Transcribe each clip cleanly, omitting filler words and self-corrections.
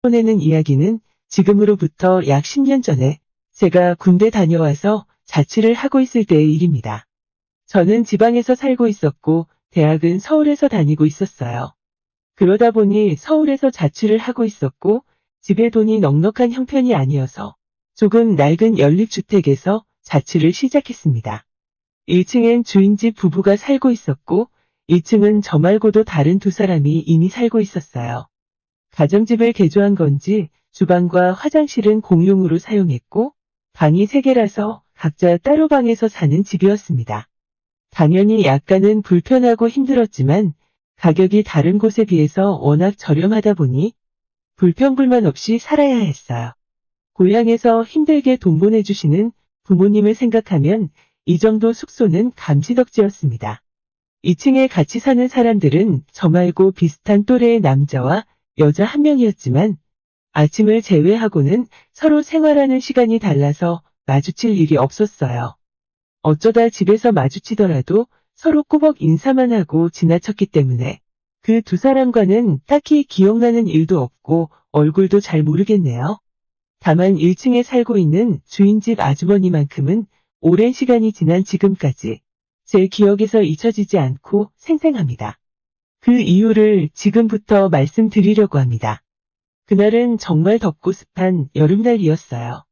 꺼내는 이야기는 지금으로부터 약 10년 전에 제가 군대 다녀와서 자취를 하고 있을 때의 일입니다. 저는 지방에서 살고 있었고 대학은 서울에서 다니고 있었어요. 그러다 보니 서울에서 자취를 하고 있었고 집에 돈이 넉넉한 형편이 아니어서 조금 낡은 연립주택에서 자취를 시작했습니다. 1층엔 주인집 부부가 살고 있었고 1층은 저 말고도 다른 두 사람이 이미 살고 있었어요. 가정집을 개조한 건지 주방과 화장실은 공용으로 사용했고 방이 3개라서 각자 따로 방에서 사는 집이었습니다. 당연히 약간은 불편하고 힘들었지만 가격이 다른 곳에 비해서 워낙 저렴하다 보니 불평불만 없이 살아야 했어요. 고향에서 힘들게 돈 보내주시는 부모님을 생각하면 이 정도 숙소는 감지덕지였습니다. 2층에 같이 사는 사람들은 저 말고 비슷한 또래의 남자와 여자 1명이었지만 아침을 제외하고는 서로 생활하는 시간이 달라서 마주칠 일이 없었어요. 어쩌다 집에서 마주치더라도 서로 꾸벅 인사만 하고 지나쳤기 때문에 그 두 사람과는 딱히 기억나는 일도 없고 얼굴도 잘 모르겠네요. 다만 1층에 살고 있는 주인집 아주머니만큼은 오랜 시간이 지난 지금까지 제 기억에서 잊혀지지 않고 생생합니다. 그 이유를 지금부터 말씀드리려고 합니다. 그날은 정말 덥고 습한 여름날이었어요.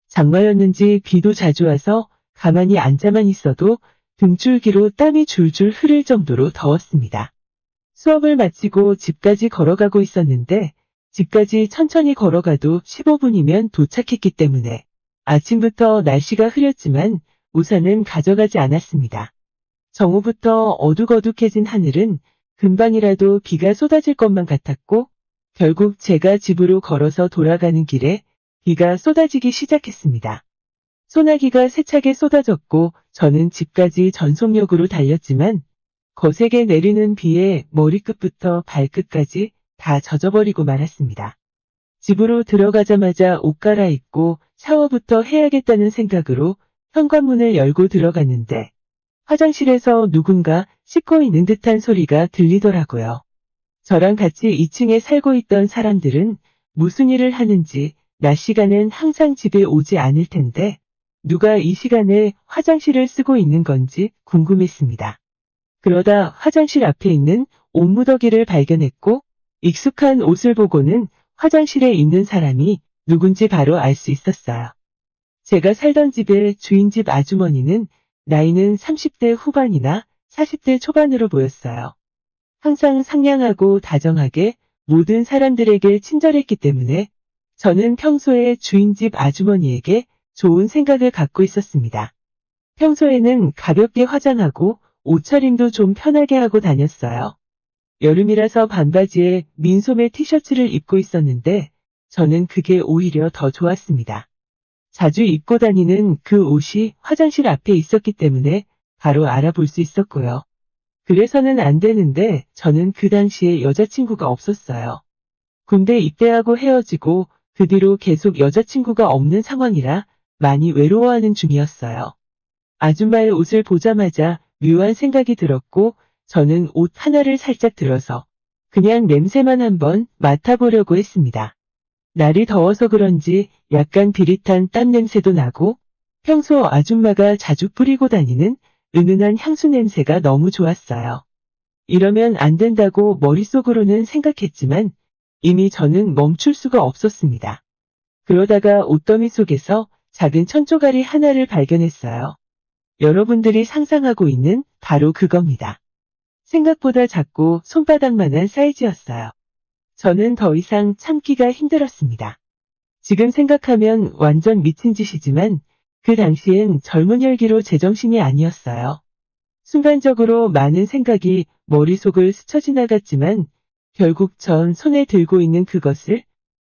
장마였는지 비도 자주 와서 가만히 앉아만 있어도 등줄기로 땀이 줄줄 흐를 정도로 더웠습니다. 수업을 마치고 집까지 걸어가고 있었는데 집까지 천천히 걸어가도 15분이면 도착했기 때문에 아침부터 날씨가 흐렸지만 우산은 가져가지 않았습니다. 정오부터 어둑어둑해진 하늘은 금방이라도 비가 쏟아질 것만 같았고 결국 제가 집으로 걸어서 돌아가는 길에 비가 쏟아지기 시작했습니다. 소나기가 세차게 쏟아졌고 저는 집까지 전속력으로 달렸지만 거세게 내리는 비에 머리끝부터 발끝까지 다 젖어버리고 말았습니다. 집으로 들어가자마자 옷 갈아입고 샤워부터 해야겠다는 생각으로 현관문을 열고 들어갔는데 화장실에서 누군가 씻고 있는 듯한 소리가 들리더라고요. 저랑 같이 2층에 살고 있던 사람들은 무슨 일을 하는지 낮 시간엔 항상 집에 오지 않을 텐데 누가 이 시간에 화장실을 쓰고 있는 건지 궁금했습니다. 그러다 화장실 앞에 있는 옷무더기를 발견했고 익숙한 옷을 보고는 화장실에 있는 사람이 누군지 바로 알 수 있었어요. 제가 살던 집의 주인집 아주머니는 나이는 30대 후반이나 40대 초반으로 보였어요. 항상 상냥하고 다정하게 모든 사람들에게 친절했기 때문에 저는 평소에 주인집 아주머니에게 좋은 생각을 갖고 있었습니다. 평소에는 가볍게 화장하고 옷차림도 좀 편하게 하고 다녔어요. 여름이라서 반바지에 민소매 티셔츠를 입고 있었는데 저는 그게 오히려 더 좋았습니다. 자주 입고 다니는 그 옷이 화장실 앞에 있었기 때문에 바로 알아볼 수 있었고요. 그래서는 안 되는데 저는 그 당시에 여자친구가 없었어요. 군대 입대하고 헤어지고 그 뒤로 계속 여자친구가 없는 상황이라 많이 외로워하는 중이었어요. 아줌마의 옷을 보자마자 묘한 생각이 들었고 저는 옷 하나를 살짝 들어서 그냥 냄새만 한번 맡아보려고 했습니다. 날이 더워서 그런지 약간 비릿한 땀 냄새도 나고 평소 아줌마가 자주 뿌리고 다니는 은은한 향수 냄새가 너무 좋았어요. 이러면 안 된다고 머릿속으로는 생각했지만 이미 저는 멈출 수가 없었습니다. 그러다가 옷더미 속에서 작은 천조가리 하나를 발견했어요. 여러분들이 상상하고 있는 바로 그겁니다. 생각보다 작고 손바닥만한 사이즈였어요. 저는 더 이상 참기가 힘들었습니다. 지금 생각하면 완전 미친 짓이지만 그 당시엔 젊은 혈기로 제정신이 아니었어요. 순간적으로 많은 생각이 머릿속을 스쳐 지나갔지만 결국 전 손에 들고 있는 그것을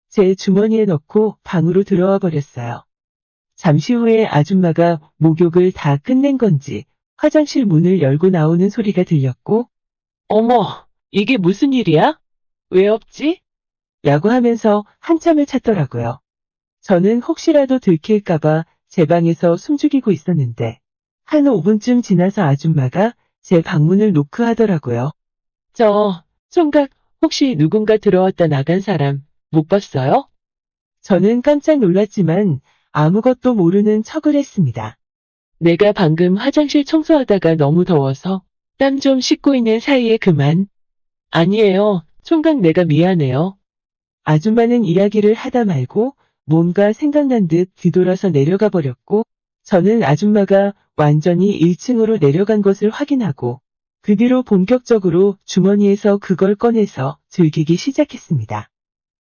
제 주머니에 넣고 방으로 들어와 버렸어요. 잠시 후에 아줌마가 목욕을 다 끝낸 건지 화장실 문을 열고 나오는 소리가 들렸고 어머, 이게 무슨 일이야? 왜 없지? 라고 하면서 한참을 찾더라고요. 저는 혹시라도 들킬까봐 제 방에서 숨죽이고 있었는데 한 5분쯤 지나서 아줌마가 제 방문을 노크하더라고요. 총각, 혹시 누군가 들어왔다 나간 사람 못 봤어요? 저는 깜짝 놀랐지만 아무것도 모르는 척을 했습니다. 내가 방금 화장실 청소하다가 너무 더워서 땀 좀 씻고 있는 사이에 그만. 아니에요. 총각 내가 미안해요. 아줌마는 이야기를 하다 말고 뭔가 생각난 듯 뒤돌아서 내려가 버렸고, 저는 아줌마가 완전히 1층으로 내려간 것을 확인하고 그 뒤로 본격적으로 주머니에서 그걸 꺼내서 즐기기 시작했습니다.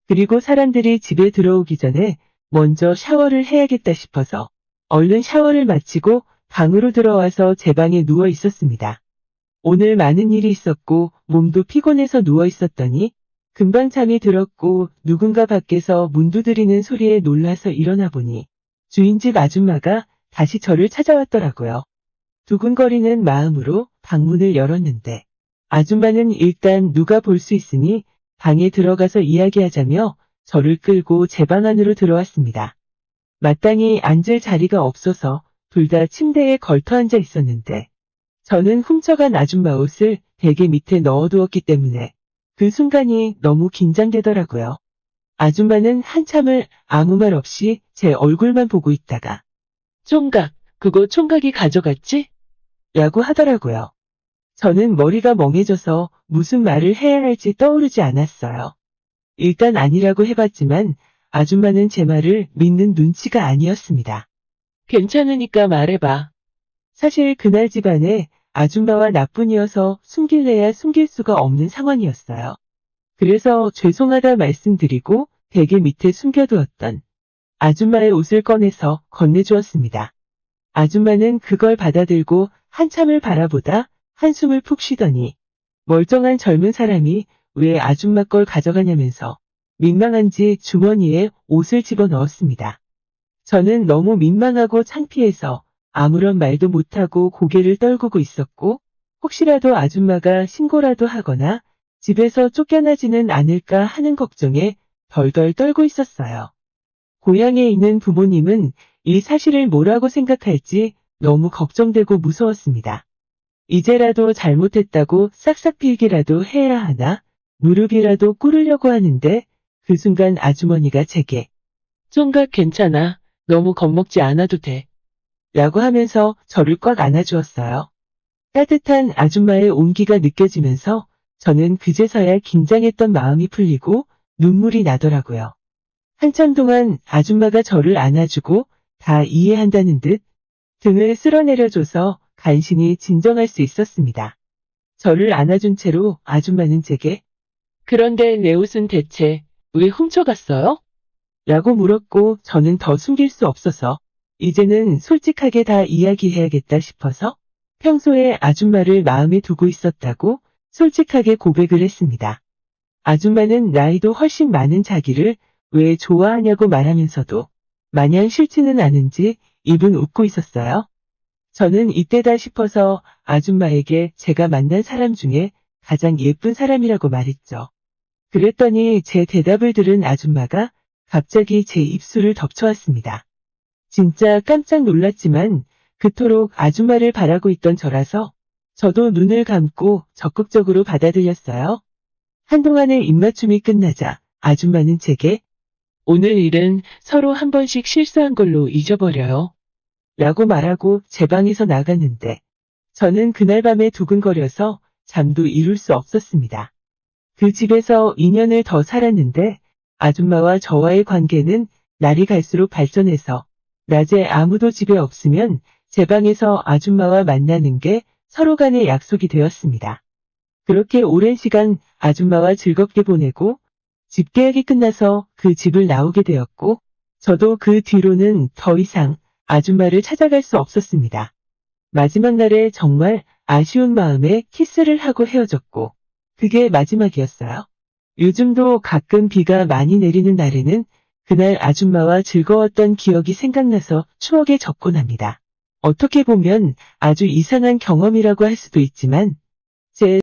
그리고 사람들이 집에 들어오기 전에 먼저 샤워를 해야겠다 싶어서 얼른 샤워를 마치고 방으로 들어와서 제 방에 누워 있었습니다. 오늘 많은 일이 있었고 몸도 피곤해서 누워 있었더니 금방 잠이 들었고 누군가 밖에서 문 두드리는 소리에 놀라서 일어나 보니 주인집 아줌마가 다시 저를 찾아왔더라고요. 두근거리는 마음으로 방문을 열었는데 아줌마는 일단 누가 볼 수 있으니 방에 들어가서 이야기하자며 저를 끌고 제 방 안으로 들어왔습니다. 마땅히 앉을 자리가 없어서 둘 다 침대에 걸터 앉아 있었는데 저는 훔쳐간 아줌마 옷을 베개 밑에 넣어두었기 때문에 그 순간이 너무 긴장되더라고요. 아줌마는 한참을 아무 말 없이 제 얼굴만 보고 있다가 총각, 그거 총각이 가져갔지? 라고 하더라고요. 저는 머리가 멍해져서 무슨 말을 해야 할지 떠오르지 않았어요. 일단 아니라고 해봤지만 아줌마는 제 말을 믿는 눈치가 아니었습니다. 괜찮으니까 말해봐. 사실 그날 집안에 아줌마와 나뿐이어서 숨길래야 숨길 수가 없는 상황이었어요. 그래서 죄송하다 말씀드리고 베개 밑에 숨겨두었던 아줌마의 옷을 꺼내서 건네주었습니다. 아줌마는 그걸 받아들고 한참을 바라보다 한숨을 푹 쉬더니 멀쩡한 젊은 사람이 왜 아줌마 걸 가져가냐면서 민망한지 주머니에 옷을 집어넣었습니다. 저는 너무 민망하고 창피해서 아무런 말도 못하고 고개를 떨구고 있었고 혹시라도 아줌마가 신고라도 하거나 집에서 쫓겨나지는 않을까 하는 걱정에 덜덜 떨고 있었어요. 고향에 있는 부모님은 이 사실을 뭐라고 생각할지 너무 걱정되고 무서웠습니다. 이제라도 잘못했다고 싹싹 빌기라도 해야 하나 무릎이라도 꿇으려고 하는데 그 순간 아주머니가 제게 총각 괜찮아. 너무 겁먹지 않아도 돼. 라고 하면서 저를 꽉 안아주었어요. 따뜻한 아줌마의 온기가 느껴지면서 저는 그제서야 긴장했던 마음이 풀리고 눈물이 나더라고요. 한참 동안 아줌마가 저를 안아주고 다 이해한다는 듯 등을 쓸어내려줘서 간신히 진정할 수 있었습니다. 저를 안아준 채로 아줌마는 제게 그런데 내 옷은 대체 왜 훔쳐갔어요? 라고 물었고 저는 더 숨길 수 없어서 이제는 솔직하게 다 이야기해야겠다 싶어서 평소에 아줌마를 마음에 두고 있었다고 솔직하게 고백을 했습니다. 아줌마는 나이도 훨씬 많은 자기를 왜 좋아하냐고 말하면서도 마냥 싫지는 않은지 입은 웃고 있었어요. 저는 이때다 싶어서 아줌마에게 제가 만난 사람 중에 가장 예쁜 사람이라고 말했죠. 그랬더니 제 대답을 들은 아줌마가 갑자기 제 입술을 덮쳐왔습니다. 진짜 깜짝 놀랐지만 그토록 아줌마를 바라고 있던 저라서 저도 눈을 감고 적극적으로 받아들였어요. 한동안의 입맞춤이 끝나자 아줌마는 제게 오늘 일은 서로 한 번씩 실수한 걸로 잊어버려요. 라고 말하고 제 방에서 나갔는데 저는 그날 밤에 두근거려서 잠도 이룰 수 없었습니다. 그 집에서 2년을 더 살았는데 아줌마와 저와의 관계는 날이 갈수록 발전해서 낮에 아무도 집에 없으면 제 방에서 아줌마와 만나는 게 서로 간의 약속이 되었습니다. 그렇게 오랜 시간 아줌마와 즐겁게 보내고 집 계약이 끝나서 그 집을 나오게 되었고 저도 그 뒤로는 더 이상 아줌마를 찾아갈 수 없었습니다. 마지막 날에 정말 아쉬운 마음에 키스를 하고 헤어졌고 그게 마지막이었어요. 요즘도 가끔 비가 많이 내리는 날에는 그날 아줌마와 즐거웠던 기억이 생각나서 추억에 젖곤 합니다. 어떻게 보면 아주 이상한 경험이라고 할 수도 있지만 제